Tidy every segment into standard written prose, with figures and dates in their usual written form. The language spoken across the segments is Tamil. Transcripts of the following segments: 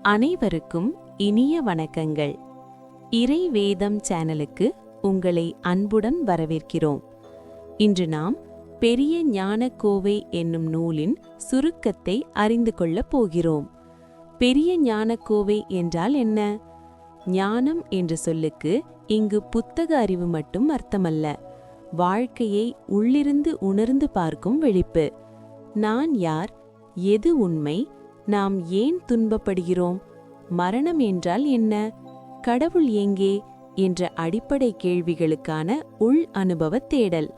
அனைவருக்கும் இனிய வணக்கங்கள். இறை வேதம் சேனலுக்கு உங்களை அன்புடன் வரவேற்கிறோம். இன்று நாம் பெரிய ஞானக்கோவை என்னும் நூலின் சுருக்கத்தை அறிந்து கொள்ளப் போகிறோம். பெரிய ஞானக்கோவை என்றால் என்ன? ஞானம் என்ற சொல்லுக்கு இங்கு புத்தக அறிவு மட்டும் அர்த்தமல்ல, வாழ்க்கையை உள்ளிருந்து உணர்ந்து பார்க்கும் விழிப்பு. நான் யார்? எது உண்மை? நாம் ஏன் துன்பப்படுகிறோம்? மரணம் என்றால் என்ன? கடவுள் எங்கே? என்ற அடிப்படை கேள்விகளுக்கான உள் அனுபவத் தேடல்.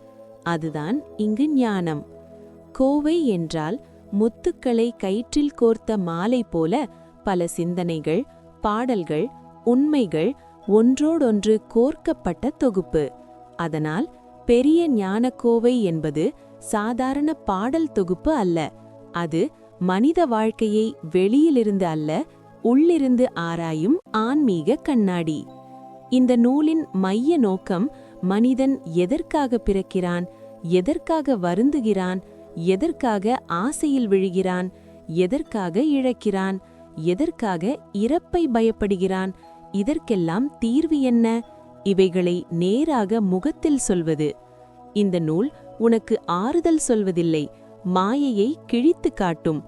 அதுதான் இங்கு ஞானம். கோவை என்றால் முத்துக்களை கயிற்றில் கோர்த்த மாலை போல பல சிந்தனைகள், பாடல்கள், உண்மைகள் ஒன்றோடொன்று கோர்க்கப்பட்ட தொகுப்பு. அதனால் பெரிய ஞானக்கோவை என்பது சாதாரண பாடல் தொகுப்பு அல்ல. அது மனித வாழ்க்கையை வெளியிலிருந்து அல்ல, உள்ளிருந்து ஆராயும் ஆன்மீக கண்ணாடி. இந்த நூலின் மைய நோக்கம் மனிதன் எதற்காக பிறக்கிறான், எதற்காக வருந்துகிறான், எதற்காக ஆசையில் விழுகிறான், எதற்காக இழக்கிறான், எதற்காக இறப்பை பயப்படுகிறான், இதற்கெல்லாம் தீர்வு என்ன? இவைகளை நேராக முகத்தில் சொல்வது. இந்த நூல் உனக்கு ஆறுதல் சொல்வதில்லை, மாயையை கிழித்து காட்டும்.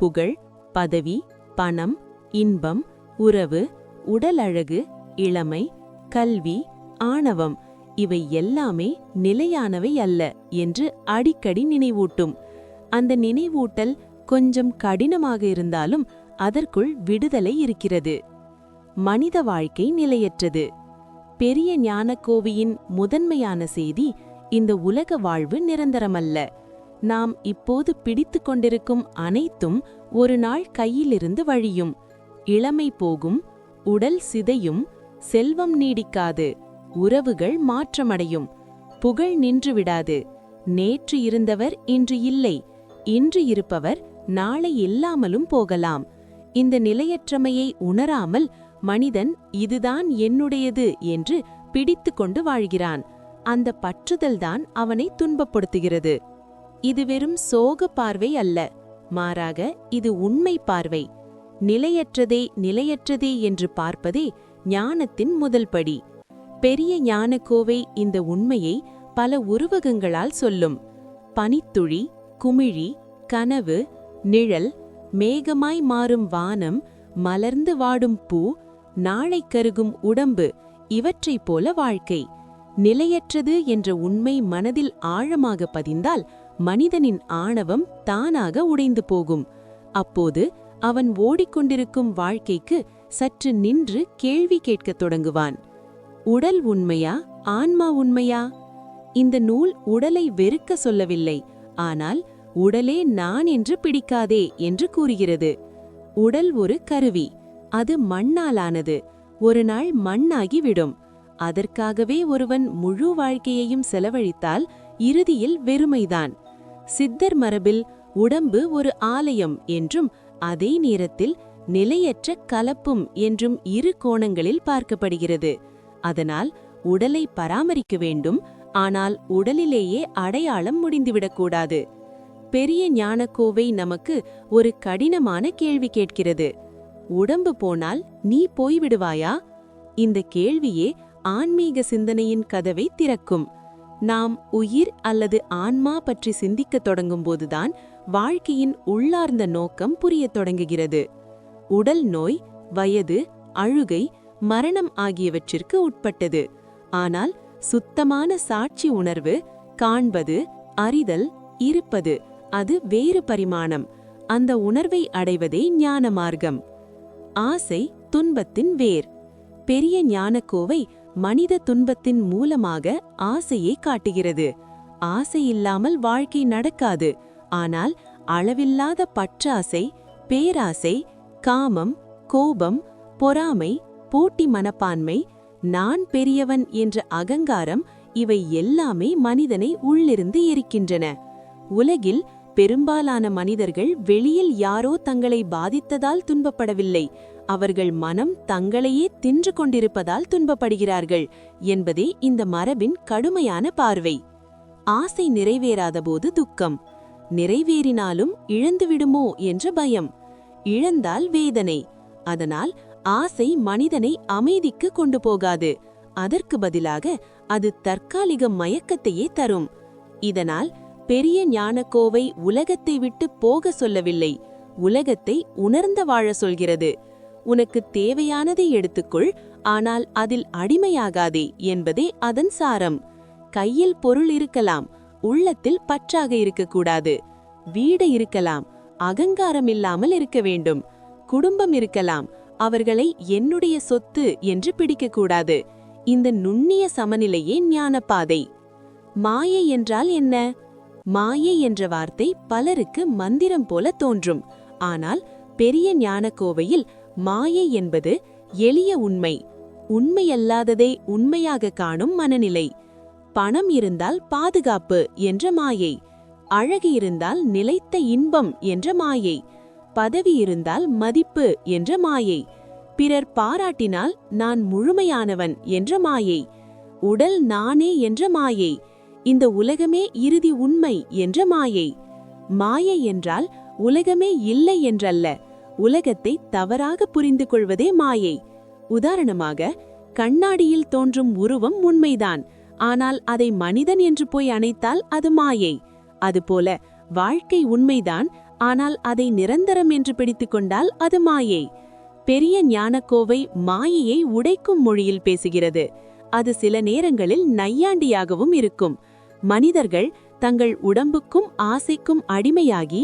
புகழ், பதவி, பணம், இன்பம், உறவு, உடல் அழகு, இளமை, கல்வி, ஆணவம் இவை எல்லாமே நிலையானவை அல்ல என்று அடிக்கடி நினைவூட்டும். அந்த நினைவூட்டல் கொஞ்சம் கடினமாக இருந்தாலும் அதற்குள் விடுதலை இருக்கிறது. மனித வாழ்க்கை நிலையற்றது. பெரிய ஞானக்கோவையின் முதன்மையான செய்தி, இந்த உலக வாழ்வு நிரந்தரமல்ல. நாம் இப்போது பிடித்து கொண்டிருக்கும் அனைத்தும் ஒரு நாள் கையிலிருந்து வழியும். இளமை போகும், உடல் சிதையும், செல்வம் நீடிக்காது, உறவுகள் மாற்றமடையும், புகழ் நின்றுவிடாது. நேற்று இருந்தவர் இன்று இல்லை, இன்று இருப்பவர் நாளை இல்லாமலும் போகலாம். இந்த நிலையற்றமையை உணராமல் மனிதன் இதுதான் என்னுடையது என்று பிடித்து கொண்டு வாழ்கிறான். அந்த பற்றுதல்தான் அவனை துன்பப்படுத்துகிறது. இது வெறும் சோக பார்வை அல்ல, மாறாக இது உண்மை பார்வை. நிலையற்றதே நிலையற்றதே என்று பார்ப்பதே ஞானத்தின் முதல் படி. பெரிய ஞானக்கோவை இந்த உண்மையை பல உருவகங்களால் சொல்லும். பனித்துளி, குமிழி, கனவு, நிழல், மேகமாய் மாறும் வானம், மலர்ந்து வாடும் பூ, நாளை கருகும் உடம்பு இவற்றைப் போல வாழ்க்கை. நிலையற்றது என்ற உண்மை மனதில் ஆழமாக பதிந்தால் மனிதனின் ஆணவம் தானாக உடைந்து போகும். அப்போது அவன் ஓடிக்கொண்டிருக்கும் வாழ்க்கைக்கு சற்று நின்று கேள்வி கேட்கத் தொடங்குவான். உடல் உண்மையா, ஆன்மா உண்மையா? இந்த நூல் உடலை வெறுக்க சொல்லவில்லை, ஆனால் உடலே நான் என்று பிடிக்காதே என்று கூறுகிறது. உடல் ஒரு கருவி, அது மண்ணாலானது, ஒரு நாள் மண்ணாகிவிடும். அதற்காகவே ஒருவன் முழு வாழ்க்கையையும் செலவழித்தால் இறுதியில் வெறுமைதான். சித்தர் மரபில் உடம்பு ஒரு ஆலயம் என்றும் அதே நேரத்தில் நிலையற்ற கலப்பும் என்றும் இரு கோணங்களில் பார்க்கப்படுகிறது. அதனால் உடலை பராமரிக்க வேண்டும், ஆனால் உடலிலேயே அடையாளம் முடிந்துவிடக்கூடாது. பெரிய ஞானக்கோவை நமக்கு ஒரு கடினமான கேள்வி கேட்கிறது. உடம்பு போனால் நீ போய்விடுவாயா? இந்த கேள்வியே ஆன்மீக சிந்தனையின் கதவை திறக்கும். நாம் உயிர் அல்லது ஆன்மா பற்றி சிந்திக்கத் தொடங்கும்போதுதான் வாழ்க்கையின் உள்ளார்ந்த நோக்கம் புரியத் தொடங்குகிறது. உடல் நோய், வயது, அழுகை, மரணம் ஆகியவற்றிற்கு உட்பட்டது. ஆனால் சுத்தமான சாட்சி உணர்வு, காண்பது, அறிதல், இருப்பது, அது வேறு பரிமாணம். அந்த உணர்வை அடைவதே ஞான மார்க்கம். ஆசை துன்பத்தின் வேர். பெரிய ஞானக்கோவை மனித துன்பத்தின் மூலமாக ஆசையை காட்டுகிறது. ஆசை இல்லாமல் வாழ்க்கை நடக்காது. ஆனால் அளவில்லாத பற்றாசை, பேராசை, காமம், கோபம், பொறாமை, போட்டி மனப்பான்மை, நான் பெரியவன் என்ற அகங்காரம் இவை எல்லாமே மனிதனை உள்ளிருந்து எரிக்கின்றன. உலகில் பெரும்பாலான மனிதர்கள் வெளியில் யாரோ தங்களை பாதித்ததால் துன்பப்படவில்லை, அவர்கள் மனம் தங்களையே தின்று கொண்டிருப்பதால் துன்பப்படுகிறார்கள் என்பதே இந்த மரபின் கடுமையான பார்வை. ஆசை நிறைவேறாதபோது துக்கம், நிறைவேறினாலும் இழந்துவிடுமோ என்ற பயம், இழந்தால் வேதனை, அதனால் ஆசை மனிதனை அமைதிக்கு கொண்டு போகாது. அதற்கு பதிலாக அது தற்காலிக மயக்கத்தையே தரும். இதனால் பெரிய ஞானக்கோவை உலகத்தை விட்டு போக சொல்லவில்லை, உலகத்தை உணர்ந்த வாழ சொல்கிறது. உனக்கு தேவையானதை எடுத்துக்கொள், ஆனால் அதில் அடிமையாகாதே என்பதே அதன் சாரம். கையில் பொருள் இருக்கலாம், உள்ளத்தில் பற்றாக இருக்கக்கூடாது. வீடு இருக்கலாம், அகங்காரம் இல்லாமல் இருக்க வேண்டும். குடும்பம் இருக்கலாம், அவர்களை என்னுடைய சொத்து என்று பிடிக்கக்கூடாது. இந்த நுண்ணிய சமநிலையே ஞானப்பாதை. மாயை என்றால் என்ன? மாயை என்ற வார்த்தை பலருக்கு மந்திரம் போல தோன்றும். ஆனால் பெரிய ஞானக்கோவையில் மாயை என்பது எளிய உண்மை, உண்மையல்லாததை உண்மையாக காணும் மனநிலை. பணம் இருந்தால் பாதுகாப்பு என்ற மாயை, அழகு இருந்தால் நிலைத்த இன்பம் என்ற மாயை, பதவி இருந்தால் மதிப்பு என்ற மாயை, பிறர் பாராட்டினால் நான் முழுமையானவன் என்ற மாயை, உடல் நானே என்ற மாயை, இந்த உலகமே இறுதி உண்மை என்ற மாயை. மாயை என்றால் உலகமே இல்லை என்றல்ல, உலகத்தை தவறாக புரிந்து கொள்வதே மாயை. உதாரணமாக, கண்ணாடியில் தோன்றும் உருவம் உண்மைதான், ஆனால் அதை மனிதன் என்று போய் அணைத்தால் அது மாயை. அதுபோல வாழ்க்கை உண்மைதான், ஆனால் அதை நிரந்தரம் என்று பிடித்துக்கொண்டால் அது மாயை. பெரிய ஞானக்கோவை மாயையை உடைக்கும் மொழியில் பேசுகிறது. அது சில நேரங்களில் நையாண்டியாகவும் இருக்கும். மனிதர்கள் தங்கள் உடம்புக்கும் ஆசைக்கும் அடிமையாகி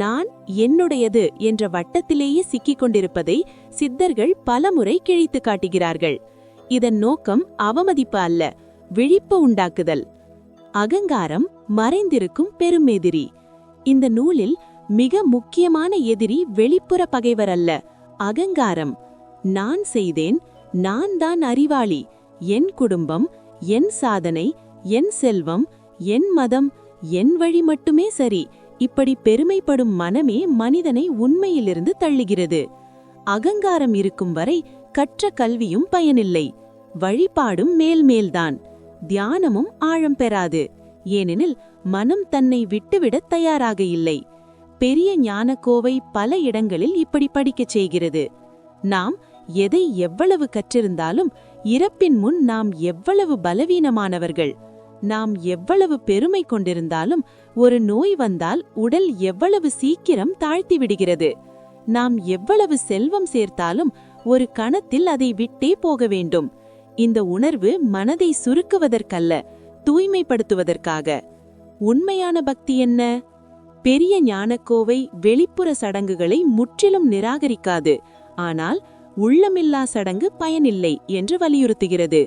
நான் என்னுடையது என்ற வட்டத்திலேயே சிக்கிக் கொண்டிருப்பதை சித்தர்கள் பலமுறை கிழித்து காட்டுகிறார்கள். இதன் நோக்கம் அவமதிப்பு அல்ல, விழிப்பு உண்டாக்குதல். அகங்காரம் மறைந்திருக்கும் பெருமெதிரி. இந்த நூலில் மிக முக்கியமான எதிரி வெளிப்புற பகைவர் அல்ல, அகங்காரம். நான் செய்தேன், நான் தான் அறிவாளி, என் குடும்பம், என் சாதனை, என் செல்வம், என் மதம், என் வழி மட்டுமே சரி, இப்படி பெருமைப்படும் மனமே மனிதனை உண்மையிலிருந்து தள்ளுகிறது. அகங்காரம் இருக்கும் வரை கற்ற கல்வியும் பயனில்லை, வழிபாடும் மேல்மேல்தான், தியானமும் ஆழம் பெறாது. ஏனெனில் மனம் தன்னை விட்டுவிடத் தயாராக இல்லை. பெரிய ஞானக்கோவை பல இடங்களில் இப்படி படிக்கச் செய்கிறது. நாம் எதை எவ்வளவு கற்றிருந்தாலும் இறப்பின் முன் நாம் எவ்வளவு பலவீனமானவர்கள், நாம் எவ்வளவு பெருமை கொண்டிருந்தாலும் ஒரு நோய் வந்தால் உடல் எவ்வளவு சீக்கிரம் தாழ்த்தி விடுகிறது. நாம் எவ்வளவு செல்வம் சேர்த்தாலும் ஒரு கணத்தில் அதை விட்டே போக வேண்டும். இந்த உணர்வு மனதை சுருக்குவதற்கல்ல, தூய்மைப்படுத்துவதற்காக. உண்மையான பக்தி என்ன? பெரிய ஞானக்கோவை வெளிப்புற சடங்குகளை முற்றிலும் நிராகரிக்காது, ஆனால் உள்ளமில்லா சடங்கு பயனில்லை என்று வலியுறுத்துகிறது.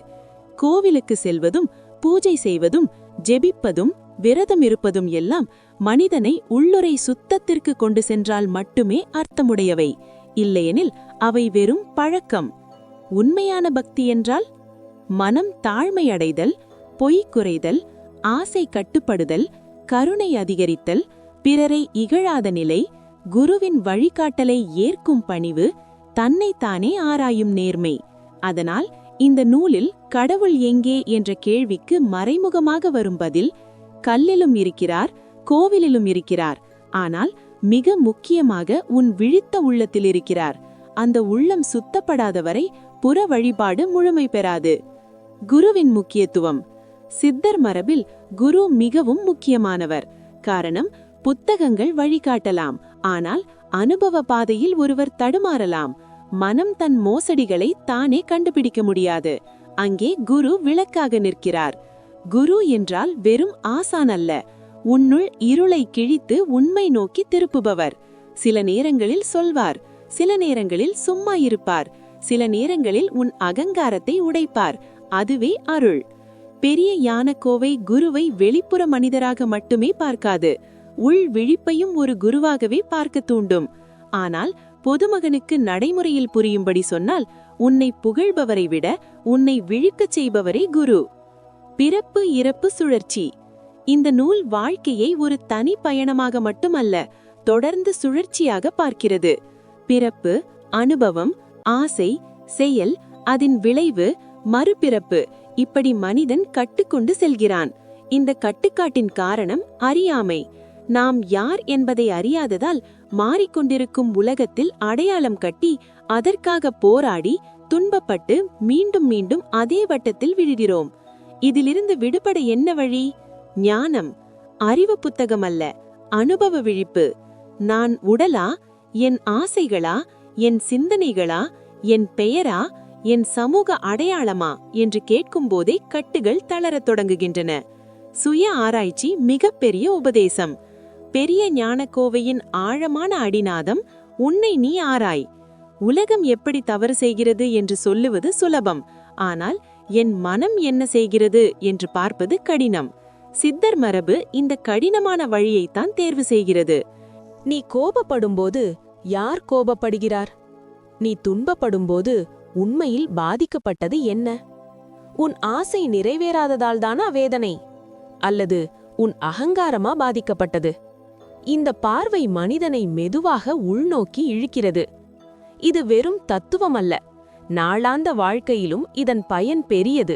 கோவிலுக்கு செல்வதும், பூஜை செய்வதும், ஜெபிப்பதும், விரதம் இருப்பதும் எல்லாம் மனிதனை உள்ளுரை சுத்தத்திற்கு கொண்டு சென்றால் மட்டுமே அர்த்தமுடையவை. இல்லையெனில் அவை வெறும் பழக்கம். உண்மையான பக்தி என்றால் மனம் தாழ்மையடைதல், பொய் குறைதல், ஆசை கட்டுப்படுதல், கருணை அதிகரித்தல், பிறரை இகழாத நிலை, குருவின் வழிகாட்டலை ஏற்கும் பணிவு, தன்னைத்தானே ஆராயும் நேர்மை. அதனால் இந்த நூலில் கடவுள் எங்கே என்ற கேள்விக்கு மறைமுகமாக வரும் பதில், கல்லிலும் இருக்கிறார், கோவிலிலும் இருக்கிறார், ஆனால் மிக முக்கியமாக உன் விழித்த உள்ளத்தில் இருக்கிறார். அந்த உள்ளம் சுத்தப்படாதவரை புற வழிபாடு முழுமை பெறாது. குருவின் முக்கியத்துவம். சித்தர் மரபில் குரு மிகவும் முக்கியமானவர். காரணம், புத்தகங்கள் வழிகாட்டலாம், ஆனால் அனுபவ பாதையில் ஒருவர் தடுமாறலாம். மனம் தன் மோசடிகளை தானே கண்டுபிடிக்க முடியாது. அங்கே குரு விளக்காக நிற்கிறார். குரு என்றால் வெறும் ஆசான் அல்ல, உன்னுள் இருளை கிழித்து உண்மை நோக்கி திருப்புபவர். சில நேரங்களில் சொல்வார், சில நேரங்களில் சும்மா இருப்பார், சில நேரங்களில் உன் அகங்காரத்தை உடைப்பார். அதுவே அருள். பெரிய ஞானக்கோவை குருவை வெளிப்புற மனிதராக மட்டுமே பார்க்காது, உள் விழிப்பையும் ஒரு குருவாகவே பார்க்க தூண்டும். ஆனால் பொதுமகனுக்கு நடைமுறையில் புரியும்படி சொன்னால், உன்னை புகழ்பவரை விட உன்னை விழிக்கச் செய்பவரே குரு. பிறப்பு இறப்பு சுழற்சி. இந்த நூல் வாழ்க்கையை ஒரு தனி பயணமாக மட்டுமல்ல, தொடர்ந்து சுழற்சியாக பார்க்கிறது. பிறப்பு, அனுபவம், ஆசை, செயல், அதன் விளைவு, மறுபிறப்பு, இப்படி மனிதன் கட்டுக்கொண்டு செல்கிறான். இந்த கட்டுக்காட்டின் காரணம் அறியாமை. நாம் யார் என்பதை அறியாததால் மாறிக்கொண்டிருக்கும் உலகத்தில் அடையாளம் கட்டி அதற்காக போராடி துன்பப்பட்டு மீண்டும் மீண்டும் அதே வட்டத்தில் விழுகிறோம். இதிலிருந்து விடுபட என்ன வழி? ஞானம். அறிவு புத்தகம் அல்ல, அனுபவ விழிப்பு. நான் உடலா, என் ஆசைகளா, என் சிந்தனைகளா, என் பெயரா, என் சமூக அடையாளமா என்று கேட்கும்போதே கட்டுகள் தளரத் தொடங்குகின்றன. சுய ஆராய்ச்சி மிகப்பெரிய உபதேசம். பெரிய ஞானக்கோவையின் ஆழமான அடிநாதம், உன்னை நீ ஆராய். உலகம் எப்படி தவறு செய்கிறது என்று சொல்லுவது சுலபம், ஆனால் என் மனம் என்ன செய்கிறது என்று பார்ப்பது கடினம். சித்தர் மரபு இந்த கடினமான வழியைத்தான் தேர்வு செய்கிறது. நீ கோபப்படும்போது யார் கோபப்படுகிறார்? நீ துன்பப்படும்போது உண்மையில் பாதிக்கப்பட்டது என்ன? உன் ஆசை நிறைவேறாததால்தானா வேதனை, அல்லது உன் அகங்காரமா பாதிக்கப்பட்டது? இந்த பார்வை மனிதனை மெதுவாக உள்நோக்கி இழுக்கிறது. இது வெறும் தத்துவம் அல்ல, நாளாந்த வாழ்க்கையிலும் இதன் பயன் பெரியது.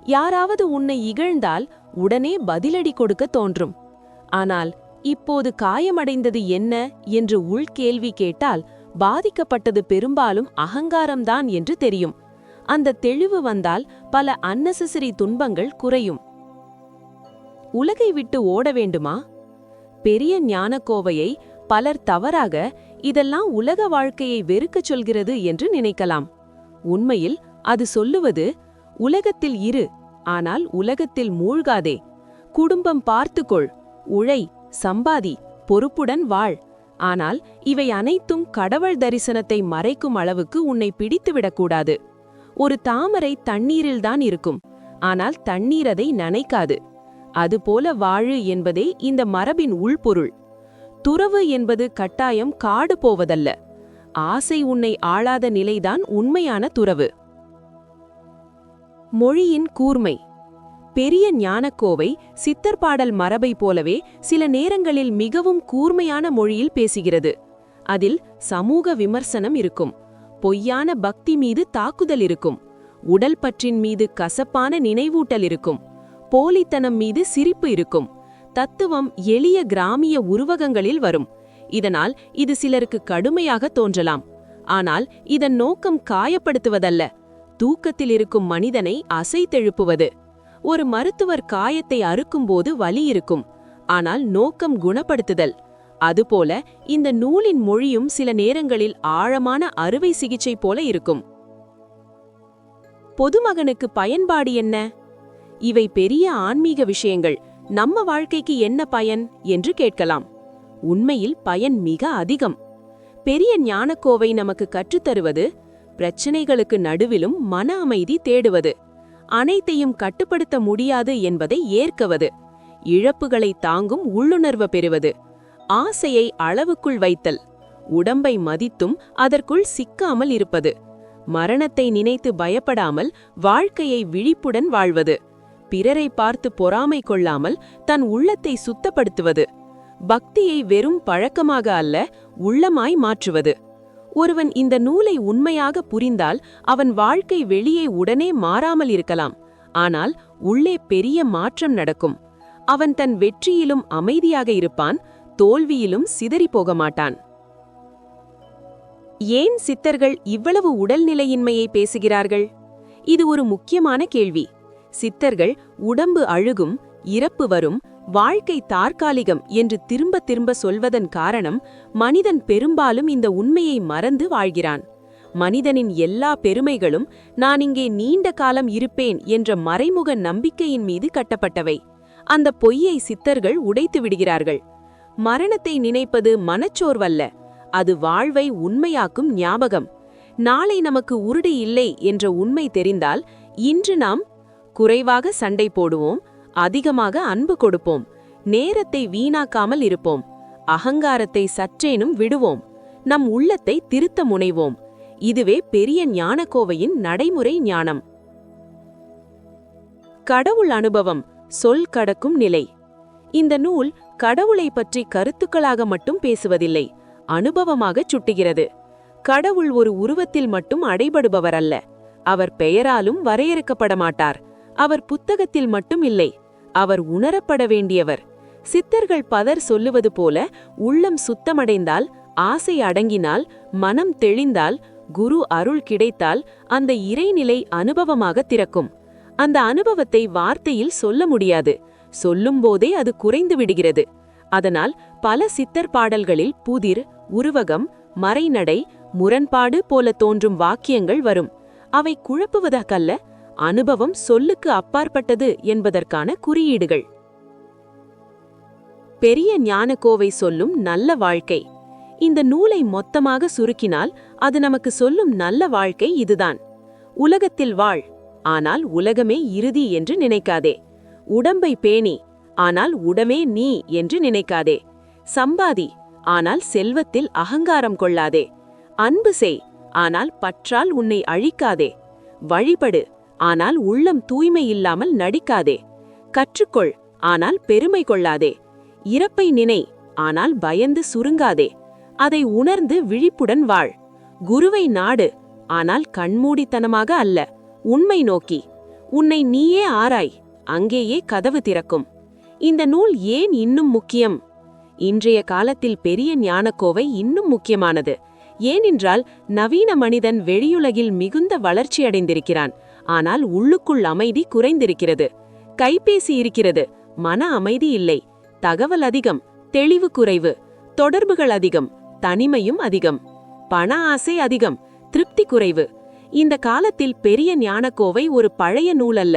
யாராவது உன்னை இகழ்ந்தால் உடனே பதிலடி கொடுக்க தோன்றும். ஆனால் இப்போது காயமடைந்தது என்ன என்று உள்கேள்வி கேட்டால் பாதிக்கப்பட்டது பெரும்பாலும் அகங்காரம்தான் என்று தெரியும். அந்த தெளிவு வந்தால் பல அன்னெசரி துன்பங்கள் குறையும். உலகை விட்டு ஓட வேண்டுமா? பெரிய ஞானக்கோவையை பலர் தவறாக இதெல்லாம் உலக வாழ்க்கையை வெறுக்கச் சொல்கிறது என்று நினைக்கலாம். உண்மையில் அது சொல்லுவது, உலகத்தில் இரு, ஆனால் உலகத்தில் மூழ்காதே. குடும்பம் பார்த்துக்கொள், உழை, சம்பாதி, பொறுப்புடன் வாழ். ஆனால் இவை அனைத்தும் கடவுள் தரிசனத்தை மறைக்கும் அளவுக்கு உன்னை பிடித்துவிடக்கூடாது. ஒரு தாமரை தண்ணீரில்தான் இருக்கும், ஆனால் தண்ணீர் அதை நனைக்காது. அதுபோல வாழு என்பதே இந்த மரபின் உள்பொருள். துறவு என்பது கட்டாயம் காடு போவதல்ல. ஆசை உன்னை ஆளாத நிலைதான் உண்மையான துறவு. மொழியின் கூர்மை. பெரிய ஞானக்கோவை சித்தர் பாடல் மரபை போலவே சில நேரங்களில் மிகவும் கூர்மையான மொழியில் பேசுகிறது. அதில் சமூக விமர்சனம் இருக்கும், பொய்யான பக்தி மீது தாக்குதல் இருக்கும், உடல் பற்றின் மீது கசப்பான நினைவூட்டல் இருக்கும், போலித்தனம் மீது சிரிப்பு இருக்கும். தத்துவம் எளிய கிராமிய உருவகங்களில் வரும். இதனால் இது சிலருக்கு கடுமையாக தோன்றலாம். ஆனால் இதன் நோக்கம் காயப்படுத்துவதல்ல, தூக்கத்தில் இருக்கும் மனிதனை அசைத்தெழுப்புவது. ஒரு மருத்துவர் காயத்தை அறுக்கும்போது வலி இருக்கும், ஆனால் நோக்கம் குணப்படுத்துதல். அதுபோல இந்த நூலின் மொழியும் சில நேரங்களில் ஆழமான அறுவை சிகிச்சை போல இருக்கும். பொதுமகனுக்கு பயன்பாடு என்ன? இவை பெரிய ஆன்மீக விஷயங்கள், நம்ம வாழ்க்கைக்கு என்ன பயன் என்று கேட்கலாம். உண்மையில் பயன் மிக அதிகம். பெரிய ஞானக்கோவை நமக்கு கற்றுத்தருவது, பிரச்சனைகளுக்கு நடுவிலும் மன அமைதி தேடுவது, அனைத்தையும் கட்டுப்படுத்த முடியாது என்பதை ஏற்கவது, இழப்புகளை தாங்கும் உள்ளுணர்வு பெறுவது, ஆசையை அளவுக்குள் வைத்தல், உடம்பை மதித்தும் அதற்குள் சிக்காமல் இருப்பது, மரணத்தை நினைத்து பயப்படாமல் வாழ்க்கையை விழிப்புடன் வாழ்வது, பிறரை பார்த்து பொறாமை கொள்ளாமல் தன் உள்ளத்தை சுத்தப்படுத்துவது, பக்தியை வெறும் பழக்கமாக அல்ல உள்ளமாய் மாற்றுவது. ஒருவன் இந்த நூலை உண்மையாக புரிந்தால் அவன் வாழ்க்கை வெளியே உடனே மாறாமல் இருக்கலாம், ஆனால் உள்ளே பெரிய மாற்றம் நடக்கும். அவன் தன் வெற்றியிலும் அமைதியாக இருப்பான், தோல்வியிலும் சிதறி போக மாட்டான். ஏன் சித்தர்கள் இவ்வளவு உடல்நிலையின்மையை பேசுகிறார்கள்? இது ஒரு முக்கியமான கேள்வி. சித்தர்கள் உடம்பு அழுகும், இறப்பு வரும், வாழ்க்கை தற்காலிகம் என்று திரும்ப திரும்ப சொல்வதன் காரணம், மனிதன் பெரும்பாலும் இந்த உண்மையை மறந்து வாழ்கிறான். மனிதனின் எல்லா பெருமைகளும் நான் இங்கே நீண்ட காலம் இருப்பேன் என்ற மறைமுக நம்பிக்கையின் மீது கட்டப்பட்டவை. அந்த பொய்யை சித்தர்கள் உடைத்து விடுகிறார்கள். மரணத்தை நினைப்பது மனச்சோர்வல்ல, அது வாழ்வை உண்மையாக்கும் ஞாபகம். நாளை நமக்கு உறுதி இல்லை என்ற உண்மை தெரிந்தால் இன்று நாம் குறைவாக சண்டை போடுவோம், அதிகமாக அன்பு கொடுப்போம், நேரத்தை வீணாக்காமல் இருப்போம், அகங்காரத்தை சற்றேனும் விடுவோம், நம் உள்ளத்தை திருத்த முனைவோம். இதுவே பெரிய ஞானக்கோவையின் நடைமுறை ஞானம். கடவுள் அனுபவம், சொல் கடக்கும் நிலை. இந்த நூல் கடவுளை பற்றி கருத்துக்களாக மட்டும் பேசுவதில்லை, அனுபவமாகச் சுட்டுகிறது. கடவுள் ஒரு உருவத்தில் மட்டும் அடைபடுபவர் அல்ல. அவர் பெயராலும் வரையறுக்கப்பட மாட்டார். அவர் புத்தகத்தில் மட்டும் இல்லை, அவர் உணரப்பட வேண்டியவர். சித்தர்கள் பலர் சொல்லுவது போல உள்ளம் சுத்தமடைந்தால், ஆசை அடங்கினால், மனம் தெளிந்தால், குரு அருள் கிடைத்தால் அந்த இறைநிலை அனுபவமாக திறக்கும். அந்த அனுபவத்தை வார்த்தையில் சொல்ல முடியாது. சொல்லும்போதே அது குறைந்து விடுகிறது. அதனால் பல சித்தர் பாடல்களில் புதிர், உருவகம், மறைநடை, முரண்பாடு போல தோன்றும் வாக்கியங்கள் வரும். அவை குழப்புவதற்கல்ல, அனுபவம் சொல்லுக்கு அப்பாற்பட்டது என்பதற்கான குறியீடுகள். பெரிய ஞானக்கோவை சொல்லும் நல்ல வாழ்க்கை. இந்த நூலை மொத்தமாக சுருக்கினால் அது நமக்கு சொல்லும் நல்ல வாழ்க்கை இதுதான். உலகத்தில் வாழ், ஆனால் உலகமே இறுதி என்று நினைக்காதே. உடம்பை பேணி, ஆனால் உடமே நீ என்று நினைக்காதே. சம்பாதி, ஆனால் செல்வத்தில் அகங்காரம் கொள்ளாதே. அன்பு செய், ஆனால் பற்றால் உன்னை அழிக்காதே. வழிபடு, ஆனால் உள்ளம் தூய்மை இல்லாமல் நடிக்காதே. கற்றுக்கொள், ஆனால் பெருமை கொள்ளாதே. இறப்பை நினை, ஆனால் பயந்து சுருங்காதே. அதை உணர்ந்து விழிப்புடன் வாழ். குருவை நாடு, ஆனால் கண்மூடித்தனமாக அல்ல, உண்மை நோக்கி. உன்னை நீயே ஆராய், அங்கேயே கதவு திறக்கும். இந்த நூல் ஏன் இன்னும் முக்கியம்? இன்றைய காலத்தில் பெரிய ஞானக்கோவை இன்னும் முக்கியமானது. ஏனென்றால் நவீன மனிதன் வெளியுலகில் மிகுந்த வளர்ச்சியடைந்திருக்கிறான். ஆனால் உள்ளுக்குள் அமைதி குறைந்திருக்கிறது. கைபேசி இருக்கிறது, மன அமைதி இல்லை. தகவல் அதிகம், தெளிவு குறைவு. தொடர்புகள் அதிகம், தனிமையும் அதிகம். பண ஆசை அதிகம், திருப்தி குறைவு. இந்த காலத்தில் பெரிய ஞானக்கோவை ஒரு பழைய நூலல்ல,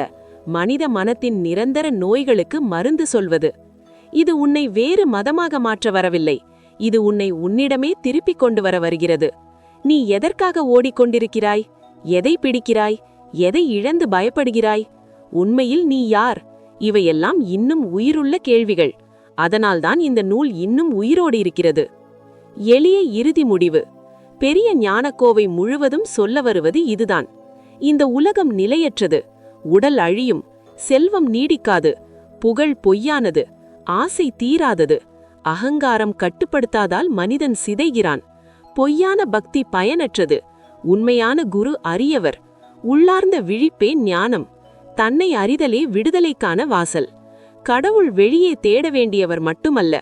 மனித மனத்தின் நிரந்தர நோய்களுக்கு மருந்து சொல்வது. இது உன்னை வேறு மதமாக மாற்ற வரவில்லை. இது உன்னை உன்னிடமே திருப்பிக் கொண்டு வர வருகிறது. நீ எதற்காக ஓடிக்கொண்டிருக்கிறாய்? எதை பிடிக்கிறாய்? எதை இழந்து பயப்படுகிறாய்? உண்மையில் நீ யார்? இவையெல்லாம் இன்னும் உயிருள்ள கேள்விகள். அதனால்தான் இந்த நூல் இன்னும் உயிரோடு இருக்கிறது. எளிய இறுதி முடிவு. பெரிய ஞானக்கோவை முழுவதும் சொல்ல வருவது இதுதான். இந்த உலகம் நிலையற்றது. உடல் அழியும், செல்வம் நீடிக்காது, புகழ் பொய்யானது, ஆசை தீராதது. அகங்காரம் கட்டுப்படுத்தாதால் மனிதன் சிதைகிறான். பொய்யான பக்தி பயனற்றது. உண்மையான குரு அரியவர். உள்ளார்ந்த விழிப்பே ஞானம். தன்னை அறிதலே விடுதலைக்கான வாசல். கடவுள் வெளியே தேட வேண்டியவர் மட்டுமல்ல,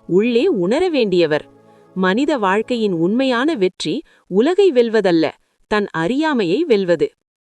உள்ளே உணர வேண்டியவர். மனித வாழ்க்கையின் உண்மையான வெற்றி உலகை வெல்வதல்ல, தன் அறியாமையை வெல்வது.